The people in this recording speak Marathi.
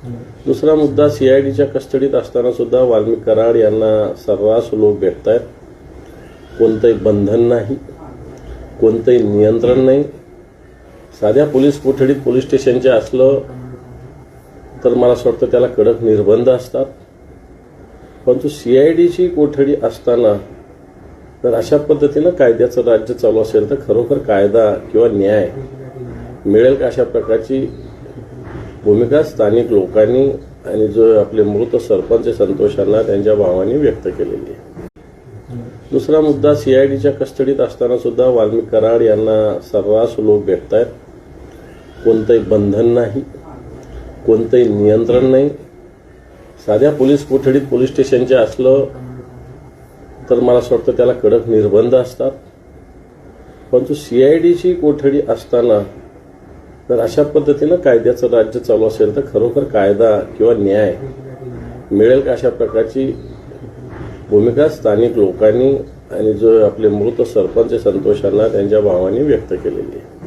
दुसरा मुद्दा, सीआयडीच्या कस्टडीत असताना सुद्धा वाल्मिक कराड यांना सर्रास लोक भेटत आहेत. कोणतंही बंधन नाही, कोणतंही नियंत्रण नाही. साध्या पोलीस कोठडीत पोलीस स्टेशनच्या असलं तर मला असं वाटतं त्याला कडक निर्बंध असतात. परंतु सीआयडीची कोठडी असताना जर अशा पद्धतीनं कायद्याचं राज्य चालू असेल तर खरोखर कायदा किंवा न्याय मिळेल का, अशा प्रकारची भूमिका स्थानिक लोकांनी आणि जो आपले मृत सरपंच संतोषांना त्यांच्या भावांनी व्यक्त केलेली आहे. दुसरा मुद्दा, सीआयडीच्या कस्टडीत असताना सुद्धा वाल्मिक कराड यांना सर्रास लोक भेटत आहेत. कोणतंही बंधन नाही, कोणतंही नियंत्रण नाही. साध्या पोलीस कोठडीत पोलीस स्टेशनच्या असलं तर मला असं वाटतं त्याला कडक निर्बंध असतात. परंतु सीआयडीची कोठडी असताना जर अशा पद्धतीनं कायद्याचं राज्य चालू असेल तर खरोखर कायदा किंवा न्याय मिळेल का, अशा प्रकारची भूमिका स्थानिक लोकांनी आणि जो आपले मृत सरपंच संतोषांना त्यांच्या भावांनी व्यक्त केलेली आहे.